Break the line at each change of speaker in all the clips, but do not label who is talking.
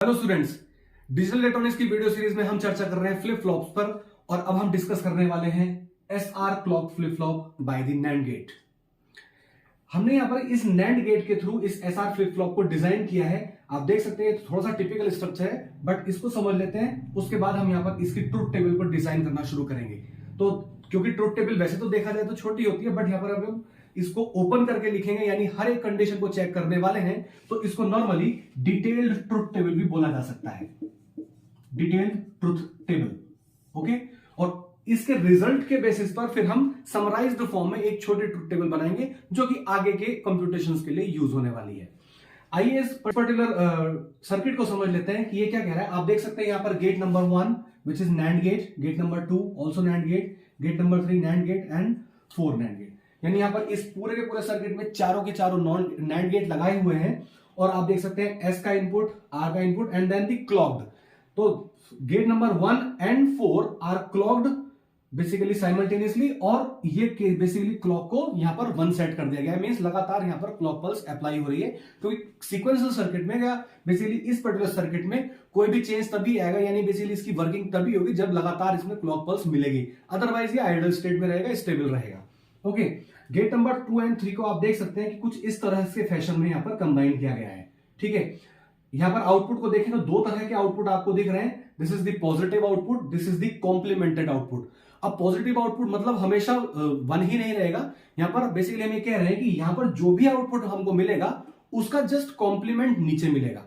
Hello students, digital electronics की video series में हम चर्चा कर रहे हैं फ्लिप फ्लॉप्स पर और अब हम डिस्कस करने वाले हैं SR clock flip flop by the NAND gate. हमने यहां पर इस नैंड गेट के थ्रू इस एसआर फ्लिप फ्लॉप को डिजाइन किया है। आप देख सकते हैं थोड़ा सा टिपिकल स्ट्रक्चर है, बट इसको समझ लेते हैं, उसके बाद हम यहां पर इसकी ट्रुथ टेबल पर डिजाइन करना शुरू करेंगे। तो क्योंकि ट्रुथ टेबल वैसे तो देखा जाए तो छोटी होती है, बट यहां पर हम इसको ओपन करके लिखेंगे, यानी हर एक कंडीशन को चेक करने वाले हैं, तो इसको नॉर्मली डिटेल्ड ट्रुथ टेबल भी बोला जा सकता है, डिटेल्ड ट्रुथ टेबल। ओके, और इसके रिजल्ट के बेसिस पर फिर हम समराइज्ड फॉर्म में एक छोटी ट्रुथ टेबल बनाएंगे जो कि आगे के कंप्यूटेशंस के लिए यूज होने वाली है। आइए इस पर्टिकुलर सर्किट को समझ लेते हैं कि ये क्या कह रहा है। आप देख सकते हैं यहां पर gate number 1 which is NAND gate, gate number 2 also NAND gate, gate number 3 NAND gate and 4 NAND gate. यानी यहां पर इस पूरे के पूरे सर्किट में चारों के चारों नॉन नैंड गेट लगाए हुए हैं और आप देख सकते हैं एस का इनपुट, आर का input and then the clocked. तो gate number 1 and 4 are clocked basically simultaneously, और ये बेसिकली क्लॉक को यहां पर 1 सेट कर दिया गया है, मींस लगातार यहां पर क्लॉक पल्स अप्लाई हो रही है। क्योंकि सीक्वेंशियल सर्किट में या बेसिकली इस पर्टिकुलर सर्किट में कोई भी चेंज तभी आएगा, यानी बेसिकली इसकी वर्किंग तभी होगी जब लगातार इसमें क्लॉक पल्स मिलेगी, अदरवाइज ये आइडल स्टेट में रहेगा, स्टेबल रहेगा। ओके, गेट नंबर 2 एंड 3 को आप देख सकते हैं कि कुछ इस तरह से फैशन में यहां पर कंबाइन किया गया है। ठीक है, यहां पर आउटपुट को देखें तो दो तरह के आउटपुट आपको दिख रहे हैं। This is the positive output, this is the complimented output. अब पॉजिटिव आउटपुट मतलब हमेशा 1 ही नहीं रहेगा। यहां पर बेसिकली हम ये कह रहे हैं कि यहां पर जो भी आउटपुट हमको मिलेगा उसका जस्ट कॉम्प्लीमेंट नीचे मिलेगा।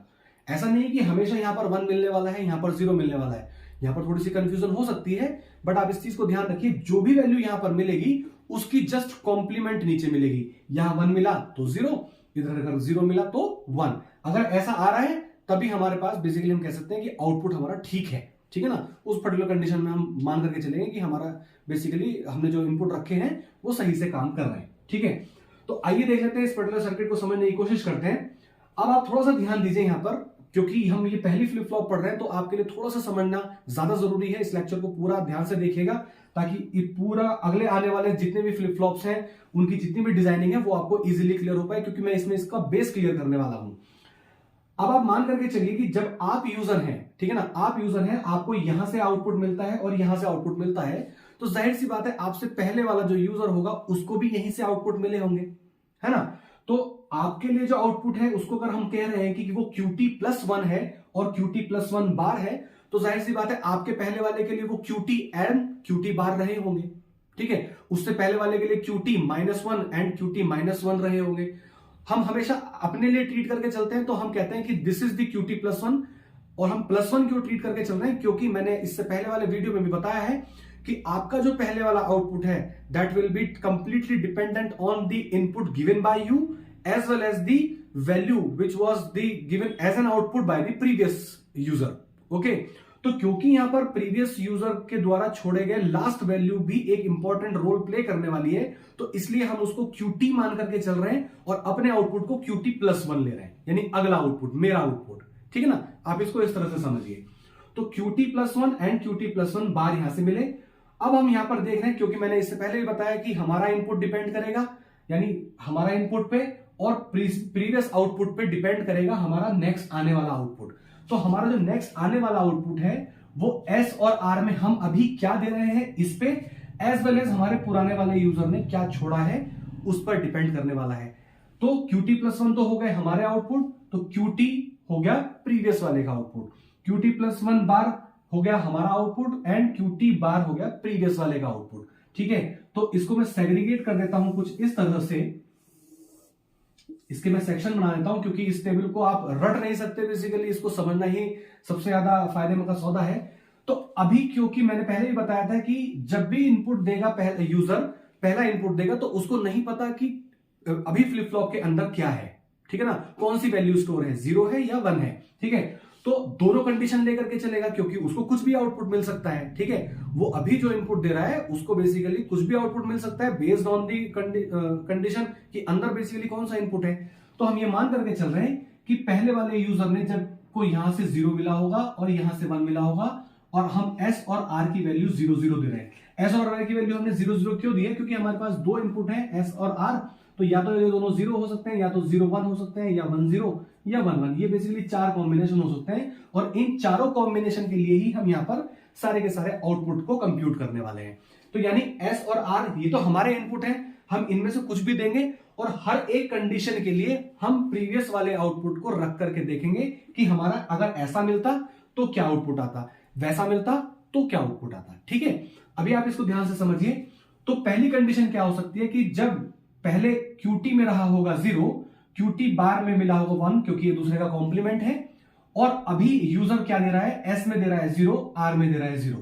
ऐसा नहीं कि हमेशा यहां पर 1 मिलने वाला है, यहां पर 0 मिलने वाला है। यहां पर थोड़ी सी कंफ्यूजन हो सकती है, बट आप इस चीज को ध्यान रखिए, जो भी वैल्यू यहां पर मिलेगी उसकी जस्ट कॉम्प्लीमेंट नीचे मिलेगी। यहां 1 मिला तो 0, इधर अगर 0 मिला तो 1। अगर ऐसा आ रहा है तभी हमारे पास बेसिकली हम कह सकते हैं कि आउटपुट हमारा ठीक है। ठीक है ना, उस पर्टिकुलर कंडीशन में हम मान करके चलेंगे कि हमारा बेसिकली हमने जो इनपुट रखे हैं वो सही से काम कर रहे हैं। ठीक है, तो आइए देख लेते हैं इस पर्टिकुलर सर्किट को समझने की कोशिश करते हैं। अब आप थोड़ा सा ध्यान दीजिए यहां पर, क्योंकि हम ये पहली फ्लिप फ्लॉप पढ़ रहे हैं तो आपके लिए थोड़ा सा समझना ज्यादा जरूरी है। इस लेक्चर को पूरा ध्यान से देखिएगा ताकि ये पूरा अगले आने वाले जितने भी फ्लिप फ्लॉप्स हैं उनकी जितनी भी डिजाइनिंग है वो आपको इजीली क्लियर हो पाए, क्योंकि मैं इसमें इसका बेस क्लियर करने वाला हूं। अब आप मान करके चलिए कि जब आप यूजर हैं, ठीक है ना, आप यूजर हैं, आपको यहां से आउटपुट मिलता है और यहां से आउटपुट मिलता है, तो जाहिर सी बात है आपसे पहले वाला जो यूजर होगा उसको भी यहीं से आउटपुट मिले होंगे, है ना। तो आपके लिए जो आउटपुट है उसको अगर हम कह रहे हैं कि वो QT+1 है और QT+1 बार है, तो जाहिर सी बात है आपके पहले वाले के लिए वो QT एंड QT बार रहे होंगे। ठीक है, उससे पहले वाले के लिए QT-1 एंड QT-1 रहे होंगे। हम हमेशा अपने लिए ट्रीट करके चलते हैं, तो हम कहते हैं कि दिस इज द QT+1, और हम +1 क्यों ट्रीट करके चल रहे हैं, क्योंकि मैंने इससे पहले वाले वीडियो में भी बताया है कि आपका जो पहले वाला आउटपुट है that will be completely dependent on the input given by you as well as the value which was the given as an output by the previous user. Okay, तो क्योंकि यहां पर प्रीवियस यूजर के द्वारा छोड़े गए last value भी एक इंपॉर्टेंट रोल प्ले करने वाली है, तो इसलिए हम उसको QT मान करके चल रहे हैं और अपने आउटपुट को QT+1 ले रहे हैं, यानी अगला आउटपुट, मेरा आउटपुट। ठीक है ना, आप इसको इस तरह से समझिए। तो QT+1 एंड QT+1 बार यहां से मिले। अब हम यहां पर देख रहे हैं, क्योंकि मैंने इससे पहले भी बताया कि हमारा इनपुट डिपेंड करेगा, यानी हमारा इनपुट पे और प्रीवियस आउटपुट पे डिपेंड करेगा हमारा नेक्स्ट आने वाला आउटपुट। तो हमारा जो नेक्स्ट आने वाला आउटपुट है वो S और R में हम अभी क्या दे रहे हैं इस पे, एज वेल एज हमारे पुराने वाले यूजर ने क्या छोड़ा है उस पर डिपेंड करने वाला है। तो QT+1 तो हो गए हमारे आउटपुट, तो QT हो गया प्रीवियस वाले का आउटपुट, QT+1 बार हो गया हमारा आउटपुट एंड QT बार हो गया प्रीवियस वाले का आउटपुट। ठीक है, तो इसको मैं सेग्रीगेट कर देता हूं कुछ इस तरह से, इसके मैं सेक्शन बना देता हूं, क्योंकि इस टेबल को आप रट नहीं सकते, बेसिकली इसको समझना ही सबसे ज्यादा फायदेमंद का सौदा है। तो अभी क्योंकि मैंने पहले भी बताया था कि जब भी इनपुट देगा यूजर पहला इनपुट देगा तो उसको नहीं पता कि अभी फ्लिप फ्लॉप के अंदर क्या है, ठीक है ना, कौन सी वैल्यू स्टोर है, 0 है या 1 है। ठीक है, तो दोनों कंडीशन लेकर के चलेगा, क्योंकि उसको कुछ भी आउटपुट मिल सकता है। ठीक है, वो अभी जो इनपुट दे रहा है उसको बेसिकली कुछ भी आउटपुट मिल सकता है बेस्ड ऑन दी कंडीशन कि अंदर बेसिकली कौन सा इनपुट है। तो हम ये मान करके चल रहे हैं कि पहले वाले यूजर ने जब को यहां से 0 मिला होगा और यहां से 1 मिला होगा, और हम S और R की वैल्यू 0 0 दे रहे हैं। S और R की वैल्यू हमने 0 0 क्यों दी है, क्योंकि हमारे पास दो इनपुट है S और R, तो या तो ये दोनों 0 हो सकते हैं, या तो 0 1 हो सकते हैं, या 1 0, या 1 1। ये बेसिकली 4 कॉम्बिनेशन हो सकते हैं और इन चारों कॉम्बिनेशन के लिए ही हम यहाँ पर सारे के सारे आउटपुट को कंप्यूट करने वाले हैं। तो यानी एस और आर ये तो हमारे इनपुट हैं, हम इनमें से कुछ भी देंगे और हर एक कंडीशन के लिए हम प्रीवियस वाले आउटपुट को रख करके देखेंगे कि हमारा अगर ऐसा मिलता तो क्या आउटपुट आता, वैसा मिलता तो क्या आउटपुट आता। ठीक है, अभी आप इसको ध्यान से समझिए। तो पहली कंडीशन क्या हो सकती है कि जब पहले QT में रहा होगा 0, QT बार में मिला होगा 1 क्योंकि ये दूसरे का कॉम्प्लीमेंट है, और अभी यूजर क्या दे रहा है, S में दे रहा है 0, R में दे रहा है 0।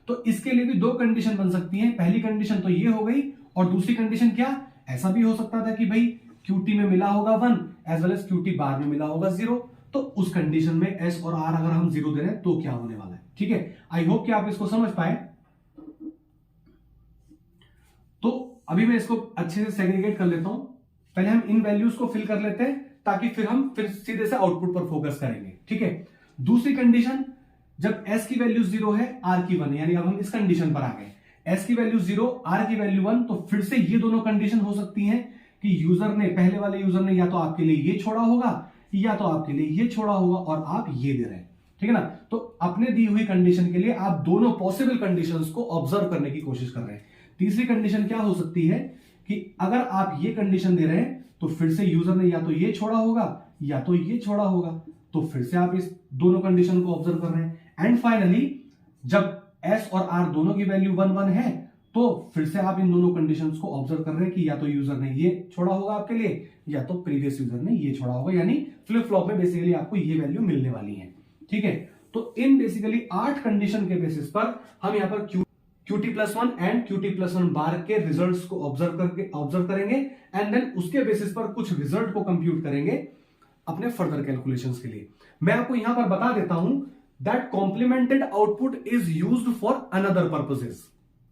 तो इसके लिए भी दो कंडीशन बन सकती हैं। पहली कंडीशन तो ये हो गई और दूसरी कंडीशन क्या, ऐसा भी हो सकता था कि भाई QT में मिला होगा 1 एज वेल एज QT बार में मिला होगा 0। तो उस कंडीशन में S और R अगर हम 0 दे रहे हैं तो क्या होने वाला है। ठीक है, आई होप कि आप इसको समझ पाए। तो अभी मैं इसको अच्छे से सेग्रीगेट कर लेता हूं। पहले हम इन वैल्यूज को फिल कर लेते हैं ताकि फिर सीधे से आउटपुट पर फोकस करेंगे। ठीक है, दूसरी कंडीशन, जब S की वैल्यू 0 है, R की 1 है, यानी अब हम इस कंडीशन पर आ गए, S की वैल्यू 0, R की वैल्यू 1। तो फिर से ये दोनों कंडीशन हो सकती हैं कि यूजर ने, पहले वाले यूजर ने या तो आपके लिए ये छोड़ा होगा या तो आपके लिए ये छोड़ा होगा और आप ये दे रहे हैं। ठीक है ना, तो अपने दी हुई कंडीशन के लिए आप दोनों पॉसिबल कंडीशंस को ऑब्जर्व करने की कोशिश कर रहे हैं। तीसरी कंडीशन क्या हो सकती है कि अगर आप ये कंडीशन दे रहे हैं तो फिर से यूजर ने या तो ये छोड़ा होगा या तो ये छोड़ा होगा, तो फिर से आप इस दोनों कंडीशन को ऑब्जर्व कर रहे हैं। एंड फाइनली जब S और R दोनों की वैल्यू 1 1 है तो फिर से आप इन दोनों कंडीशंस को ऑब्जर्व कर रहे हैं कि या तो यूजर ने ये छोड़ा होगा आपके लिए या तो प्रीवियस यूजर ने ये छोड़ा होगा, यानी फ्लिप फ्लॉप में बेसिकली आपको ये वैल्यू मिलने वाली है। ठीक है, तो इन बेसिकली 8 कंडीशन के बेसिस पर हम यहां पर QT+1 एंड QT+1 बार के रिजल्ट्स को ऑब्जर्व करेंगे एंड देन उसके बेसिस पर कुछ रिजल्ट को कंप्यूट करेंगे अपने फर्दर कैलकुलेशंस के लिए। मैं आपको यहां पर बता देता हूं that complimented output is used for another purposes.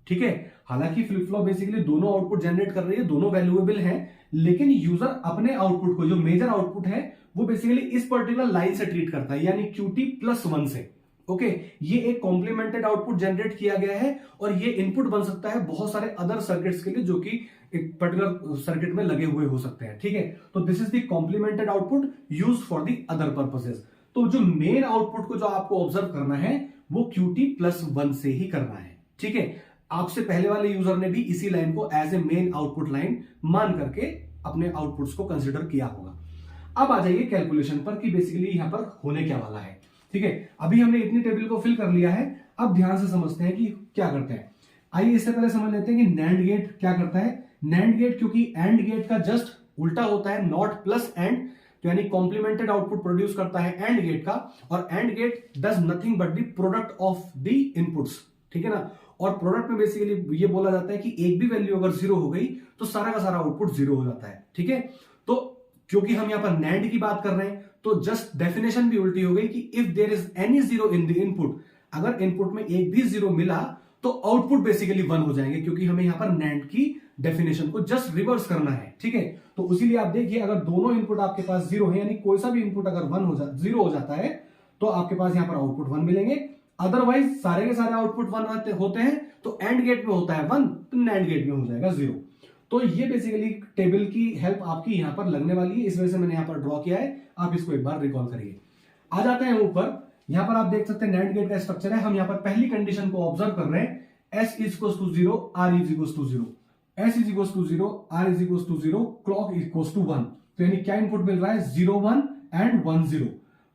ठीक है, हालांकि फ्लिप फ्लॉप बेसिकली दोनों आउटपुट जनरेट कर रही है, दोनों वैल्यूएबल हैं, लेकिन यूजर अपने आउटपुट को, जो मेजर आउटपुट है, वो बेसिकली इस पर्टिकुलर लाइन से ट्रीट करता है, यानी QT+1 से। ओके, ये एक कॉम्प्लीमेंटेड आउटपुट जनरेट किया गया है और ये इनपुट बन सकता है बहुत सारे अदर सर्किट्स के लिए जो कि एक पर्टिकुलर सर्किट में लगे हुए हो सकते हैं। ठीक है, तो this is the complimented output used for the other purposes. तो जो मेन आउटपुट को जो आपको ऑब्जर्व करना है वो QT+1 से ही करना है। ठीक है, आपसे पहले वाले यूजर ने भी इसी लाइन को as a main output line मान करके अपने आउटपुट्स को कंसिडर किया होगा। अब आ जाइए कैलकुलेशन पर कि बेसिकली यहां पर होने क्या वाला है। ठीक है, अभी हमने इतनी टेबल को फिल कर लिया है, अब ध्यान से समझते हैं कि क्या करते हैं। आइए इससे पहले समझ लेते हैं कि नैंड गेट क्या करता है। नैंड गेट क्योंकि एंड गेट का जस्ट उल्टा होता है, नॉट प्लस एंड, तो यानी कॉम्प्लीमेंटेड आउटपुट प्रोड्यूस करता है एंड गेट का, और AND gate does nothing but the product of the inputs. ठीक है ना, और प्रोडक्ट में बेसिकली ये बोला जाता है कि एक भी वैल्यू अगर 0 हो गई तो सारा का सारा आउटपुट 0 हो जाता है। ठीक है, तो क्योंकि हम यहां पर नैंड की बात कर रहे हैं तो जस्ट डेफिनेशन भी उल्टी हो गई कि if there is any 0 in the input, अगर इनपुट में एक भी 0 मिला तो आउटपुट बेसिकली 1 हो जाएंगे, क्योंकि हमें यहां पर नैंड की डेफिनेशन को जस्ट रिवर्स करना है। ठीक है, तो इसीलिए आप देखिए अगर दोनों इनपुट आपके पास 0 है, यानी कोई सा भी इनपुट अगर 0 हो जाता है तो आपके पास यहां पर आउटपुट 1 मिलेंगे। अदरवाइज सारे के सारे आउटपुट 1 होते हैं, तो एंड गेट में होता है 1 तो नैंड गेट में हो जाएगा 0। तो ये बेसिकली टेबल की हेल्प आपकी यहां पर लगने वाली है, इस वजह से मैंने यहां पर ड्रॉ किया है। आप इसको एक बार रिकॉल करिए। आ जाते हैं ऊपर, यहां पर आप देख सकते हैं नैंड गेट का स्ट्रक्चर है। हम यहां पर पहली कंडीशन को ऑब्जर्व कर रहे हैं, S = 0, R = 0, S = 0, R = 0, clock = 1। तो यानी क्या इनपुट मिल रहा है, 0 1 एंड 1 0।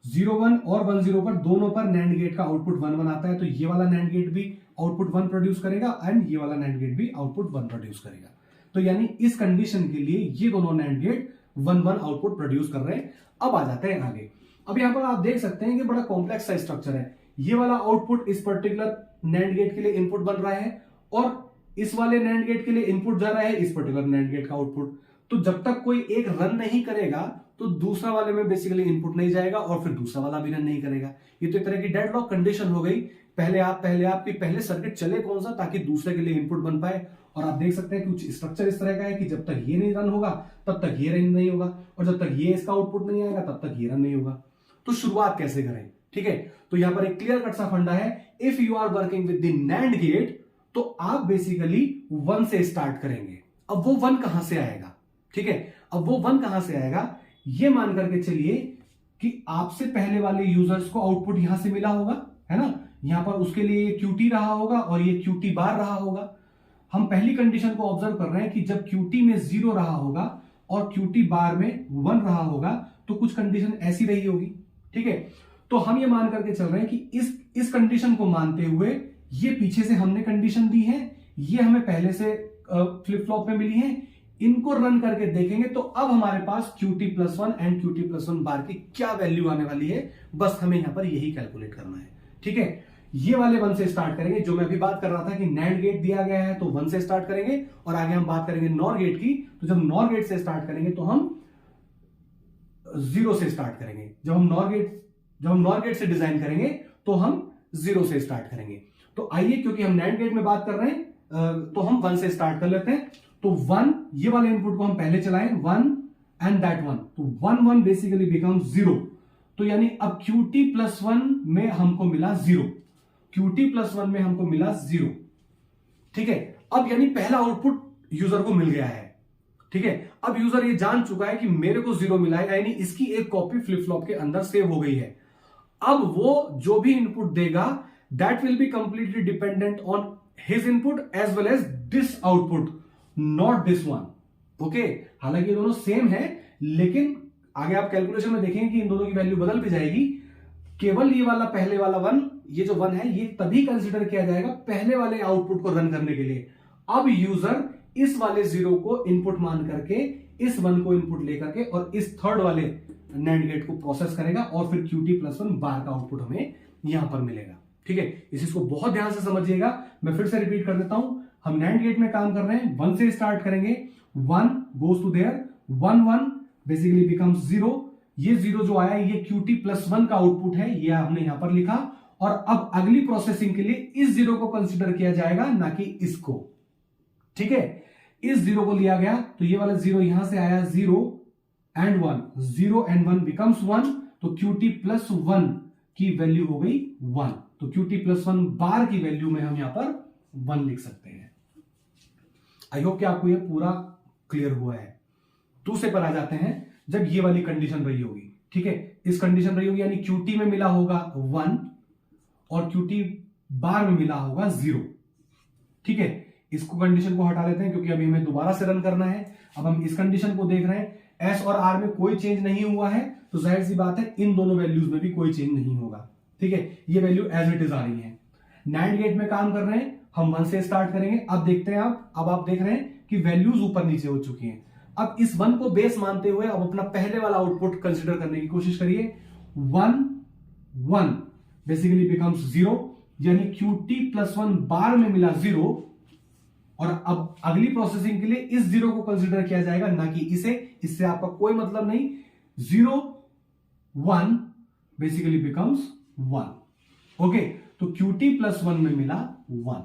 0 1 और 1 0 पर दोनों पर नैंड गेट का आउटपुट 1 1 आता है, तो ये वाला नैंड गेट भी आउटपुट 1 प्रोड्यूस करेगा एंड ये वाला नैंड गेट भी आउटपुट 1 प्रोड्यूस करेगा। तो यानी इस कंडीशन के लिए ये दोनों नैंड गेट 1 1 आउटपुट प्रोड्यूस कर रहे हैं। अब आ जाते हैं आगे। अब यहां पर आप देख सकते हैं कि बड़ा कॉम्प्लेक्स सा स्ट्रक्चर है। ये वाला आउटपुट इस पर्टिकुलर नैंड गेट के लिए इनपुट बन रहा है और इस वाले नैंड गेट के लिए इनपुट जा रहा है इस पर्टिकुलर नैंड गेट का आउटपुट। तो जब तक कोई एक रन नहीं करेगा तो दूसरा वाले में बेसिकली इनपुट नहीं जाएगा और फिर दूसरा वाला भी रन नहीं करेगा। ये तो एक तरह की डेडलॉक कंडीशन हो गई। पहले आप की पहले सर्किट चले कौन सा, ताकि दूसरे के लिए इनपुट बन पाए। और आप देख सकते हैं कुछ स्ट्रक्चर इस तरह का है कि जब तक ये नहीं रन होगा तब तक ये रन नहीं होगा, और जब तक ये इसका आउटपुट नहीं आएगा तब तक ये रन नहीं होगा। तो शुरुआत कैसे करें, ठीक है। तो यहां पर एक क्लियर कट सा फंडा है, if you are working with the NAND gate तो आप बेसिकली 1 से स्टार्ट करेंगे। अब वो 1 कहां से आएगा, ठीक है। अब वो 1 कहां से आएगा, ये मान करके चलिए कि आपसे पहले वाले यूजर्स को आउटपुट यहां से मिला होगा, है ना, यहां पर उसके लिए ये QT रहा होगा और ये QT बार रहा होगा। हम पहली कंडीशन को ऑब्जर्व कर रहे हैं कि जब QT में 0 रहा होगा और QT बार में 1 रहा होगा तो कुछ कंडीशन ऐसी रही होगी, ठीक है। तो हम ये मान करके चल रहे हैं कि इस कंडीशन को मानते हुए ये पीछे से हमने कंडीशन दी है, ये हमें पहले से फ्लिप फ्लॉप में मिली है, इनको रन करके देखेंगे तो अब हमारे पास QT+1 एंड QT+1 बार की क्या वैल्यू आने वाली है, बस हमें यहां पर यही कैलकुलेट करना है, ठीक है। ये वाले 1 से स्टार्ट करेंगे, जो मैं अभी बात कर रहा था कि नैंड गेट दिया गया है तो 1 से स्टार्ट करेंगे, और आगे हम बात करेंगे नॉर गेट की, तो जब नॉर गेट से स्टार्ट करेंगे तो हम 0 से स्टार्ट करेंगे। जब हम नॉर गेट से डिजाइन करेंगे तो हम 0 से स्टार्ट करेंगे। तो आइए, क्योंकि हम नैंड गेट में बात कर रहे हैं तो हम 1 से स्टार्ट कर लेते हैं। तो 1, ये वाले इनपुट को हम पहले चलाएं, 1 एंड दैट 1, तो 1 1 बेसिकली बिकम्स 0। तो यानी अब QT+1 में हमको मिला 0, QT+1 में हमको मिला 0, ठीक है। अब यानी पहला आउटपुट यूजर को मिल गया है, ठीक है। अब यूजर ये जान चुका है कि मेरे को 0 मिला है, यानी इसकी एक कॉपी फ्लिप फ्लॉप के अंदर सेव हो गई है। अब वो जो भी इनपुट देगा that will be completely dependent on his input as well as this output, not this one, okay. हालांकि ये दोनों सेम है, लेकिन आगे आप कैलकुलेशन में देखेंगे कि इन दोनों की वैल्यू बदल भी जाएगी। केवल ये वाला पहले वाला 1, ये जो 1 है ये तभी कंसिडर किया जाएगा पहले वाले आउटपुट को रन करने के लिए। अब यूजर इस वाले 0 को इनपुट मान करके इस 1 को इनपुट लेकर के और इस थर्ड वाले नैंड गेट को प्रोसेस करेगा और फिर QT+1 बार का आउटपुट हमें यहां पर मिलेगा, ठीक है। इस चीज को बहुत ध्यान से समझिएगा। मैं फिर से रिपीट कर देता हूं, हम नैंड गेट में काम कर रहे हैं, 1 से स्टार्ट करेंगे, 1 goes to there, 1 1 basically becomes 0। ये 0 जो आया ये QT+1 का आउटपुट है, ये हमने यहां पर लिखा। और अब अगली प्रोसेसिंग के लिए इस 0 को कंसिडर किया जाएगा, ना कि इसको, ठीक है। इस 0 को लिया गया तो ये वाला 0 यहां से आया, 0 एंड 1, 0 एंड 1 बिकम्स 1, तो QT+1 की वैल्यू हो गई 1। तो QT+1 बार की वैल्यू में हम यहां पर 1 लिख सकते हैं। आई होप कि आपको यह पूरा क्लियर हुआ है। दूसरे पर आ जाते हैं, जब ये वाली कंडीशन रही होगी, ठीक है, इस कंडीशन रही होगी यानी QT में मिला होगा 1 और QT बार में मिला होगा 0, ठीक है। इसको कंडीशन को हटा लेते हैं क्योंकि अभी हमें दोबारा से रन करना है। अब हम इस कंडीशन को देख रहे हैं, S और R में कोई चेंज नहीं हुआ है, तो जाहिर सी बात है इन दोनों वैल्यूज में भी कोई चेंज नहीं होगा, ठीक है। ये वैल्यू एज इट इज आ रही है। नैंड गेट में काम कर रहे हैं, हम 1 से स्टार्ट करेंगे। अब देखते हैं अब आप देख रहे हैं कि वैल्यूज ऊपर नीचे हो चुकी हैं। अब इस 1 को बेस मानते हुए अब अपना पहले वाला आउटपुट कंसिडर करने की कोशिश करिए। 1 1 बेसिकली बिकम्स 0, यानी QT+1 बार में मिला 0, और अब अगली प्रोसेसिंग के लिए इस 0 को कंसिडर किया जाएगा, ना कि इसे। इससे आपका कोई मतलब नहीं। 0 1 बेसिकली बिकम्स 1, ओके। तो QT+1 में मिला 1,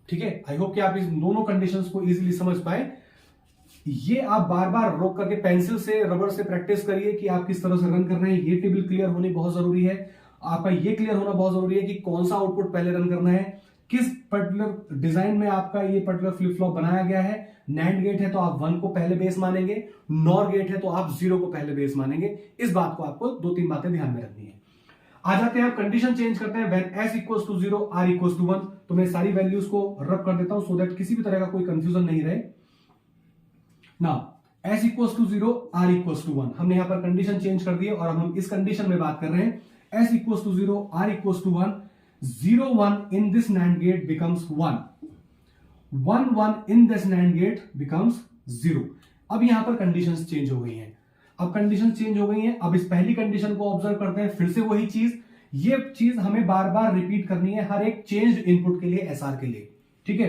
ठीक है। आई होप कि आप इस दोनों कंडीशंस को इजीली समझ पाए। ये आप बार बार रोक करके पेंसिल से, रबर से प्रैक्टिस करिए कि आप किस तरह से रन कर रहे हैं। ये टेबल क्लियर होनी बहुत जरूरी है। आपका ये क्लियर होना बहुत जरूरी है कि कौन सा आउटपुट पहले रन करना है, किस पर्टिकुलर डिजाइन में आपका ये पर्टिकुलर फ्लिप फ्लॉप बनाया गया है। नैंड गेट है तो आप 1 को पहले बेस मानेंगे, नॉर गेट है तो आप 0 को पहले बेस मानेंगे। इस बात को आपको 2-3 बातें ध्यान में रखनी है। आ जाते हैं, आप कंडीशन चेंज करते हैं। व्हेन S = 0 R = 1, तो मैं सारी वैल्यूज को रब कर देता हूं सो दैट किसी भी तरह का कोई कंफ्यूजन नहीं रहे। नाउ S = 0 R = 1, हमने यहां पर कंडीशन चेंज कर दी है और अब हम इस कंडीशन में बात कर रहे हैं। S = 0 R = 1, 0 1 in this NAND gate becomes 1, 1 1 in this NAND gate becomes 0। अब यहां पर कंडीशंस चेंज हो गई हैं। अब कंडीशन चेंज हो गई हैं, अब इस पहली कंडीशन को ऑब्जर्व करते हैं। फिर से वही चीज, ये चीज हमें बार बार रिपीट करनी है हर एक चेंज इनपुट के लिए, SR के लिए, ठीक है।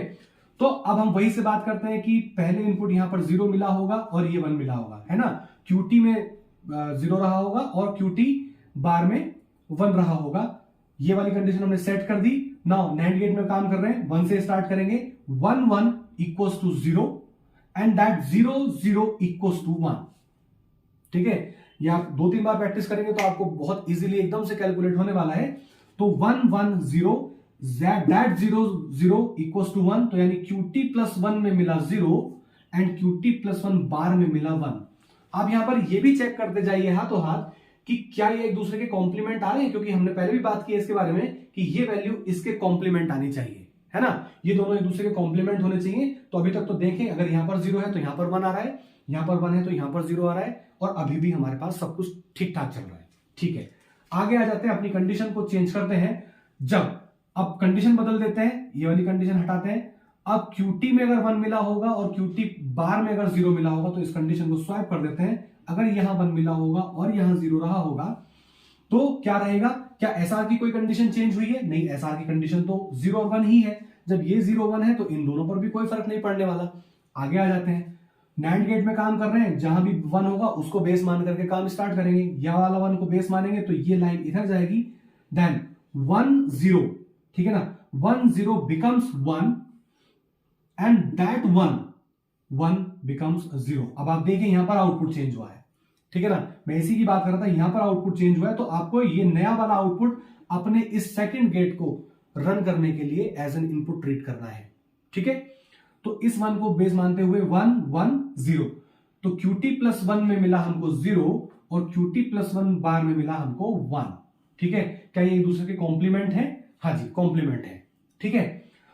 तो अब हम वही से बात करते हैं कि पहले इनपुट यहां पर 0 मिला होगा और ये 1 मिला होगा, है ना। QT में 0 रहा होगा और QT बार में 1 रहा होगा। ये वाली कंडीशन हमने सेट कर दी। नाउ नैंड गेट में काम कर रहे हैं, 1 से स्टार्ट करेंगे। 1 1 = 0 एंड दैट 0 0 = 1, ठीक है। ये आप 2-3 बार प्रैक्टिस करेंगे तो आपको बहुत इजीली एकदम से कैलकुलेट होने वाला है। तो 1 1 0 दैट 0 0 = 1, तो यानी QT+1 में मिला 0 एंड QT+1 बार में मिला 1। आप यहां पर ये भी चेक करते जाइए हाथों हाथ कि क्या ये एक दूसरे के कॉम्प्लीमेंट आ रहे हैं, क्योंकि हमने पहले भी बात की है इसके बारे में कि ये वैल्यू इसके कॉम्प्लीमेंट आनी चाहिए, है ना। ये दोनों एक दूसरे के कॉम्प्लीमेंट होने चाहिए। तो अभी तक तो देखें, अगर यहां पर 0 है तो यहां पर 1 आ रहा है, यहां पर 1 है तो यहां पर 0 आ रहा है, और अभी भी हमारे पास सब कुछ ठीक ठाक चल रहा है। ठीक है, आगे आ जाते हैं, अपनी कंडीशन को चेंज करते हैं। जब अब कंडीशन बदल देते हैं, ये वाली कंडीशन हटाते हैं। अब QT में अगर 1 मिला होगा और QT बार में अगर 0 मिला होगा तो इस कंडीशन को स्वैप कर देते हैं। अगर यहां 1 मिला होगा और यहां 0 रहा होगा तो क्या रहेगा? क्या SR की कोई कंडीशन चेंज हुई है? नहीं, SR की कंडीशन तो 0 और 1 ही है। जब ये 0 1 है तो इन दोनों पर भी कोई फर्क नहीं पड़ने वाला। आगे आ जाते हैं, नैंड गेट में काम कर रहे हैं, जहां भी 1 होगा उसको बेस मान करके काम स्टार्ट करेंगे। यह वाला 1 को बेस मानेंगे तो ये लाइन इधर जाएगी, देन 1 0, ठीक है ना, 1 0 बिकम्स 1 एंड दैट 1 बिकम्स 0। अब आप देखें यहां पर आउटपुट चेंज हुआ है, ठीक है ना, मैं इसी की बात कर रहा था। यहां पर आउटपुट चेंज हुआ है तो आपको ये नया वाला आउटपुट अपने इस सेकंड गेट को रन करने के लिए एज एन इनपुट ट्रीट करना है, ठीक है। तो इस 1 को बेस मानते हुए 1 1 0, तो QT प्लस 1 में मिला हमको 0 और QT प्लस 1 बार में मिला हमको 1, ठीक है। क्या ये एक दूसरे के कॉम्प्लीमेंट है? हाँ जी, कॉम्प्लीमेंट है, ठीक है।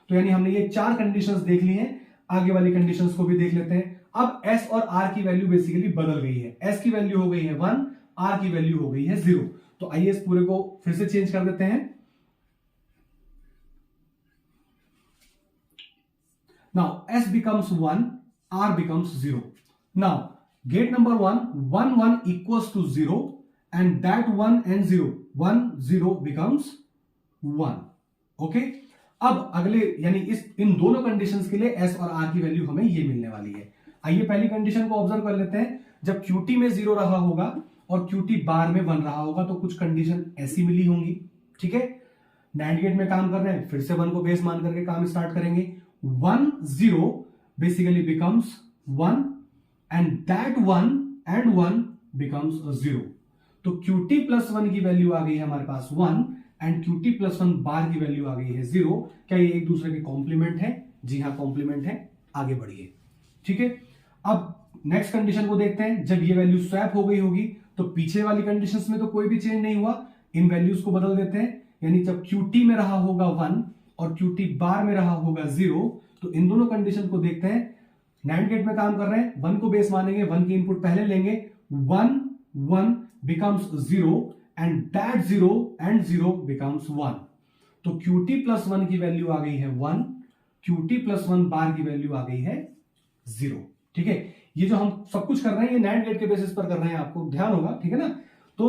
तो यानी हमने ये 4 कंडीशंस देख ली हैं। आगे वाली कंडीशंस को भी देख लेते हैं। अब S और R की वैल्यू बेसिकली बदल गई है। S की वैल्यू हो गई है 1, R की वैल्यू हो गई है 0। तो आइए इस पूरे को फिर से चेंज कर देते हैं। Now S becomes 1, R becomes 0. Now gate number 1 1 1 equals to 0 and that 1 and 0 1 0 becomes 1. Okay? अब अगले यानी इन दोनों कंडीशंस के लिए S और R की वैल्यू हमें ये मिलने वाली है। आइए पहली कंडीशन को ऑब्जर्व कर लेते हैं। जब QT में 0 रहा होगा और QT बार में 1 रहा होगा तो कुछ कंडीशन ऐसी मिली होंगी, ठीक है। नैंड गेट में काम कर रहे हैं, फिर से 1 को बेस मान करके काम स्टार्ट करेंगे। 1 0 basically becomes 1 and that 1 and 1 becomes 0। तो QT प्लस 1 की वैल्यू आ गई है हमारे पास 1 एंड QT प्लस 1 बार की वैल्यू आ गई है 0। क्या ये एक दूसरे के कॉम्प्लीमेंट है? जी हाँ, कॉम्प्लीमेंट है। आगे बढ़िए, ठीक है। अब नेक्स्ट कंडीशन को देखते हैं। जब ये वैल्यू स्वैप हो गई होगी तो पीछे वाली कंडीशंस में तो कोई भी चेंज नहीं हुआ, इन वैल्यूज को बदल देते हैं। यानी जब QT में रहा होगा 1 और QT बार में रहा होगा 0, तो इन दोनों कंडीशन को देखते हैं। नैंड गेट में काम कर रहे हैं, 1 को बेस मानेंगे, 1 की इनपुट पहले लेंगे, 1 1 becomes 0 and that 0 and 0 becomes 1। तो QT प्लस 1 की वैल्यू आ गई है 1, QT प्लस 1 बार की वैल्यू आ गई है 0, ठीक है। ये जो हम सब कुछ कर रहे हैं ये नैंड गेट के बेसिस पर कर रहे हैं, आपको ध्यान होगा, ठीक है ना। तो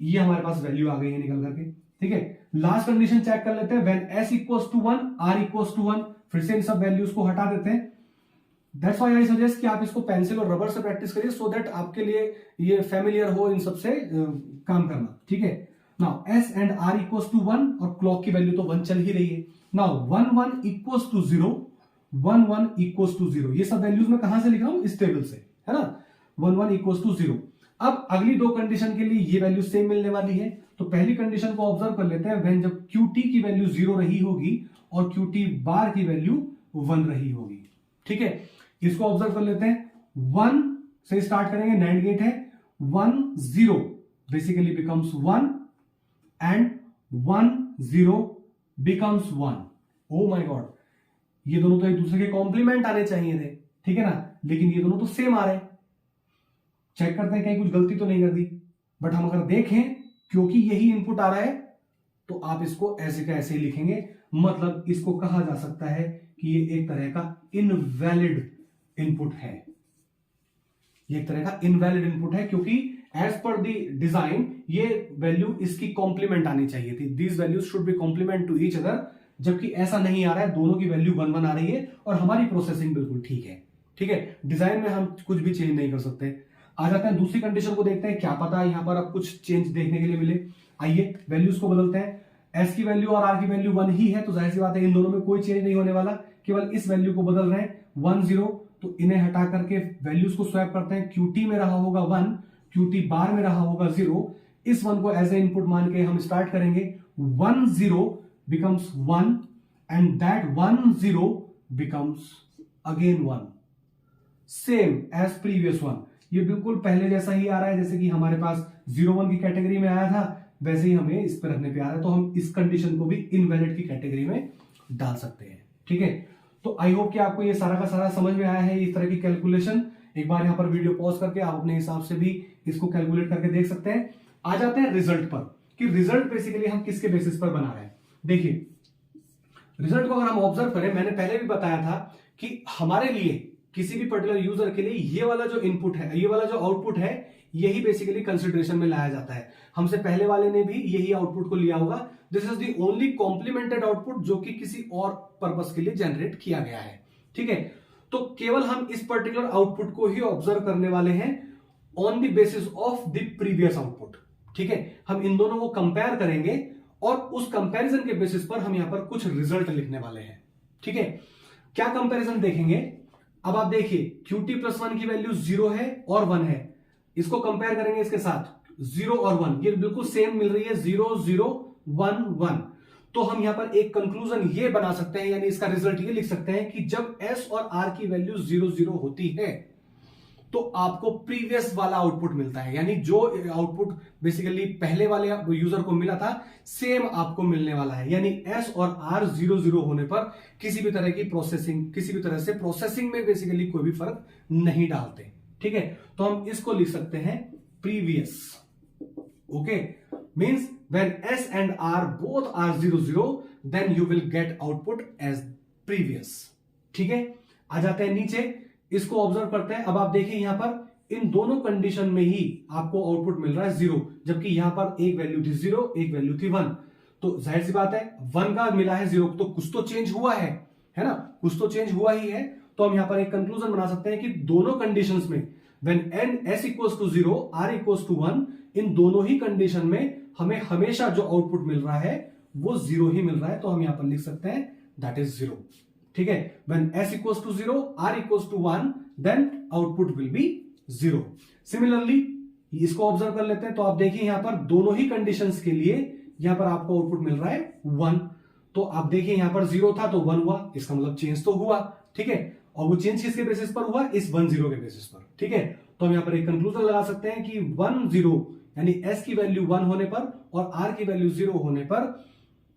ये हमारे पास वैल्यू आ गई है निकल करके, ठीक है। लास्ट कंडीशन चेक कर लेते हैं। When S equals to 1, R equals to 1, फिर से इन सब वैल्यूज को हटा देते हैं। दैट्स व्हाई आई सजेस्ट कि आप इसको पेंसिल और रबर से प्रैक्टिस करिए, सो दैट आपके लिए ये फेमिलियर हो इन सबसे काम करना, ठीक है। Now S and R equals to 1 और क्लॉक की वैल्यू तो 1 चल ही रही है। Now 1 1 equals to 0, 1 1 equals to 0, ये सब वैल्यूज मैं कहां से लिख रहा हूं? इस टेबल से, है ना। 1 1 इक्वल्स टू 0। अब अगली दो कंडीशन के लिए ये वैल्यू सेम मिलने वाली है। तो पहली कंडीशन को ऑब्जर्व कर लेते हैं। व्हेन जब QT की वैल्यू 0 रही होगी और QT बार की वैल्यू 1 रही होगी, ठीक है। इसको ऑब्जर्व कर लेते हैं। 1 से स्टार्ट करेंगे, नैंड गेट है, 1 0 basically becomes 1 and 1 0 becomes 1। Oh my God, ये दोनों तो एक दूसरे के कॉम्प्लीमेंट आने चाहिए थे, ठीक है ना, लेकिन ये दोनों तो सेम आ रहे हैं। चेक करते हैं कहीं कुछ गलती तो नहीं कर दी। बट हम अगर देखें, क्योंकि यही इनपुट आ रहा है तो आप इसको ऐसे का ऐसे ही लिखेंगे। मतलब इसको कहा जा सकता है कि ये एक तरह का इनवैलिड इनपुट है। ये एक तरह का इनवैलिड इनपुट है क्योंकि एज पर द डिजाइन ये वैल्यू इसकी कॉम्प्लीमेंट आनी चाहिए थी। These values should be complement to each other, जबकि ऐसा नहीं आ रहा है। दोनों की वैल्यू 1 1 आ रही है और हमारी प्रोसेसिंग बिल्कुल ठीक है, ठीक है। डिजाइन में हम कुछ भी चेंज नहीं कर सकते। आ जाते हैं दूसरी कंडीशन को देखते हैं। क्या पता यहां पर अब कुछ चेंज देखने के लिए मिले। आइए वैल्यूज को बदलते हैं। S की वैल्यू और R की वैल्यू 1 ही है, तो जाहिर सी बात है इन दोनों में कोई चेंज नहीं होने वाला, केवल इस वैल्यू को बदल रहे हैं 1 0। तो इन्हें हटा करके वैल्यूज को स्वैप करते हैं। QT में रहा होगा 1, QT बार में रहा होगा 0। इस 1 को एज ए इनपुट मान के हम स्टार्ट करेंगे। 1 0 becomes 1 and that 1 0 becomes again 1, same as previous one। ये बिल्कुल पहले जैसा ही आ रहा है, जैसे कि हमारे पास 0-1 की कैटेगरी में आया था, वैसे ही हमें इस पर रखने पे आ रहा है। तो हम इस कंडीशन को भी इनवैलिड की कैटेगरी में डाल सकते हैं। ठीक है, तो आई होप कि आपको ये सारा का सारा समझ में आया है, इस तरह की कैलकुलेशन। एक बार यहाँ पर वीडियो पॉज करके आप अपने हिसाब से भी इसको कैलकुलेट करके देख सकते हैं। आ जाते हैं रिजल्ट पर, कि रिजल्ट बेसिकली हम किसके बेसिस पर बना रहे हैं। देखिए, रिजल्ट को अगर हम ऑब्जर्व करें, मैंने पहले भी बताया था कि हमारे लिए, किसी भी पर्टिकुलर यूजर के लिए, ये वाला जो इनपुट है, ये वाला जो आउटपुट है, यही बेसिकली कंसिडरेशन में लाया जाता है। हमसे पहले वाले ने भी यही आउटपुट को लिया होगा। This is the only complimented output जो कि किसी और पर्पस के लिए जनरेट किया गया है। ठीक है, तो केवल हम इस पर्टिकुलर आउटपुट को ही ऑब्जर्व करने वाले हैं on the basis of the previous output. ठीक है, हम इन दोनों को कंपेयर करेंगे और उस कंपैरिजन के बेसिस पर हम यहां पर कुछ रिजल्ट लिखने वाले हैं। ठीक है, क्या कंपैरिजन देखेंगे, अब आप देखिए Qt+1 की वैल्यू 0 है और 1 है, इसको कंपेयर करेंगे इसके साथ 0 और 1, ये बिल्कुल सेम मिल रही है, 0 0 1 1। तो हम यहां पर एक कंक्लूजन ये बना सकते हैं, यानी इसका रिजल्ट ये लिख सकते हैं कि जब S और R की वैल्यू 0 0 होती है तो आपको प्रीवियस वाला आउटपुट मिलता है, यानी जो आउटपुट बेसिकली पहले वाले यूजर को मिला था सेम आपको मिलने वाला है। यानी S और R 0 0 होने पर किसी भी तरह की प्रोसेसिंग, किसी भी तरह से प्रोसेसिंग में बेसिकली कोई भी फर्क नहीं डालते। ठीक है, तो हम इसको लिख सकते हैं previous. Okay, means when S and R both are 0 0 then you will get output as previous। ठीक है, आ जाते हैं नीचे, इसको ऑब्जर्व करते हैं। अब आप देखिए यहां पर इन दोनों कंडीशन में ही आपको आउटपुट मिल रहा है 0, जबकि यहां पर एक वैल्यू थी 0, एक वैल्यू थी 1। तो जाहिर सी बात है 1 का मिला है 0, तो कुछ तो चेंज हुआ है ना, कुछ तो चेंज हुआ ही है। तो हम यहां पर एक कंक्लूजन बना सकते हैं कि दोनों कंडीशंस में व्हेन S = 0 R = 1, इन दोनों ही कंडीशन में हमें हमेशा जो आउटपुट मिल रहा है वो 0 ही मिल रहा है। तो हम यहां पर लिख सकते हैं दैट इज 0। ठीक है, when S = 0 R = 1 then output will be 0। Similarly इसको ऑब्जर्व कर लेते हैं, तो आप देखिए यहां पर दोनों ही कंडीशंस के लिए यहां पर आपको आउटपुट मिल रहा है 1। तो आप देखिए यहां पर 0 था तो 1 हुआ, इसका मतलब चेंज तो हुआ। ठीक है, और वो चेंज किसके बेसिस पर हुआ, इस 1 0 के बेसिस पर। ठीक है, तो हम यहां पर एक कंक्लूजन लगा सकते हैं कि 1 0 यानी S की वैल्यू 1 होने पर और R की वैल्यू 0 होने पर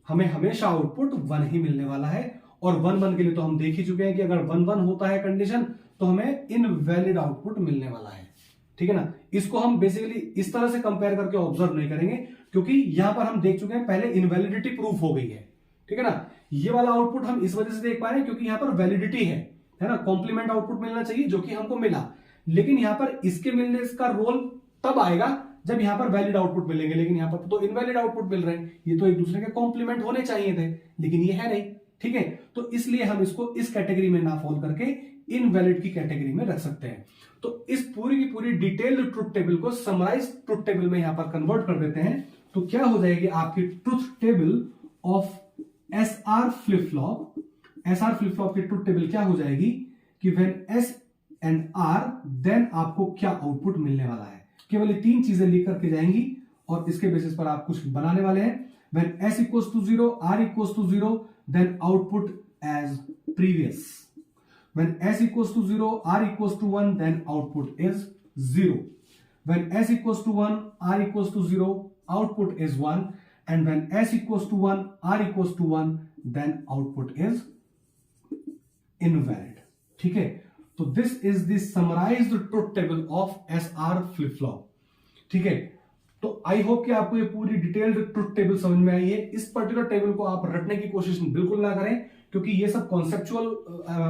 हमें हमेशा आउटपुट 1 ही मिलने वाला है। और 1 1 के लिए तो हम देख ही चुके हैं कि अगर 1 1 होता है कंडीशन तो हमें इनवैलिड आउटपुट मिलने वाला है। ठीक है ना, इसको हम बेसिकली इस तरह से कंपेयर करके ऑब्जर्व नहीं करेंगे, क्योंकि यहां पर हम देख चुके हैं पहले इनवैलिडिटी प्रूफ हो गई है। ठीक है ना, ये वाला आउटपुट हम इस वजह से देख पा रहे हैं क्योंकि यहां पर वैलिडिटी है ना, कॉम्प्लीमेंट आउटपुट मिलना चाहिए जो कि हमको मिला, लेकिन यहां पर इसके मिलने का रोल तब आएगा जब यहां पर वैलिड आउटपुट मिलेंगे, लेकिन यहां पर तो इनवैलिड आउटपुट मिल रहे हैं, ये तो एक दूसरे के कॉम्प्लीमेंट होने चाहिए थे, लेकिन ये है नहीं। ठीक है, तो इसलिए हम इसको इस कैटेगरी में ना फॉल करके इनवैलिड की कैटेगरी में रख सकते हैं। तो इस पूरी की पूरी डिटेल्ड ट्रुथ टेबल को समराइज ट्रुथ टेबल में यहां पर कन्वर्ट कर देते हैं, तो क्या हो जाएगी आपकी truth table of SR flip flop. SR flip flop की ट्रुथ टेबल क्या हो जाएगी कि when S and R then आपको क्या आउटपुट मिलने वाला है। केवल ये 3 चीजें लिख करके जाएंगी और इसके बेसिस पर आप कुछ बनाने वाले हैं। When S = 0 R = 0 then output as previous। When S = 0 R = 1 then output is 0। When S = 1 R = 0 output is 1, and when S = 1 R = 1 then output is invalid। ठीक है, तो this is the summarized truth table of SR flip flop। ठीक है, तो I hope कि आपको ये पूरी डिटेल्ड ट्रुथ टेबल समझ में आई है। इस पर्टिकुलर टेबल को आप रटने की कोशिश बिल्कुल ना करें, क्योंकि ये सब कॉन्सेप्चुअल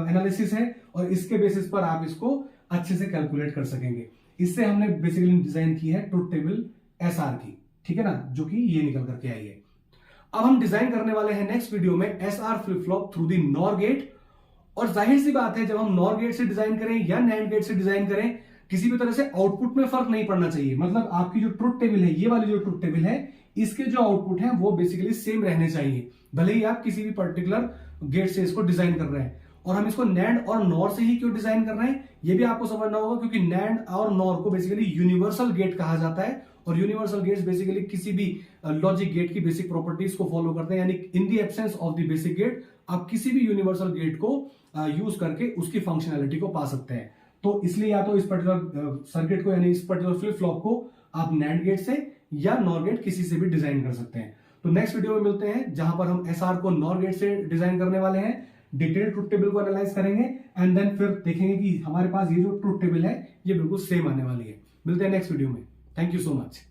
एनालिसिस है और इसके बेसिस पर आप इसको अच्छे से कैलकुलेट कर सकेंगे। इससे हमने बेसिकली डिजाइन की है ट्रुथ टेबल SR की। ठीक है ना, जो कि ये निकल करके आई है। अब हम डिजाइन करने वाले हैं नेक्स्ट वीडियो में SR flip flop through the NOR gate. और जाहिर सी बात है, जब हम NOR गेट से डिजाइन करें या NAND गेट से डिजाइन करें, किसी भी तरह से आउटपुट में फर्क नहीं पड़ना चाहिए। मतलब आपकी जो ट्रुथ टेबल है, ये वाली जो ट्रुथ टेबल है, इसके जो आउटपुट है वो बेसिकली सेम रहने चाहिए, भले ही आप किसी भी पर्टिकुलर गेट से इसको डिजाइन कर रहे हैं। और हम इसको NAND और NOR से ही क्यों डिजाइन कर रहे हैं, ये भी आपको समझना होगा, क्योंकि NAND और NOR को बेसिकली यूनिवर्सल गेट कहा जाता है। और यूनिवर्सल गेट्स बेसिकली किसी भी लॉजिक गेट की बेसिक प्रॉपर्टीज को फॉलो करते हैं, यानी in the absence of the basic gate आप किसी भी यूनिवर्सल गेट को यूज करके उसकी फंक्शनैलिटी को पा सकते हैं। तो इसलिए या तो इस पर्टिकुलर सर्किट को यानी इस पर्टिकुलर फ्लिप फ्लॉप को आप नैंड गेट से या नॉर गेट किसी से भी डिजाइन कर सकते हैं। तो नेक्स्ट वीडियो में मिलते हैं जहां पर हम एसआर को नॉर गेट से डिजाइन करने वाले हैं, डिटेल ट्रुथ टेबल को एनालाइज करेंगे एंड देन फिर देखेंगे कि हमारे पास ये जो ट्रुथ टेबल है ये बिल्कुल सेम आने वाली है। मिलते हैं नेक्स्ट वीडियो में। Thank you so much.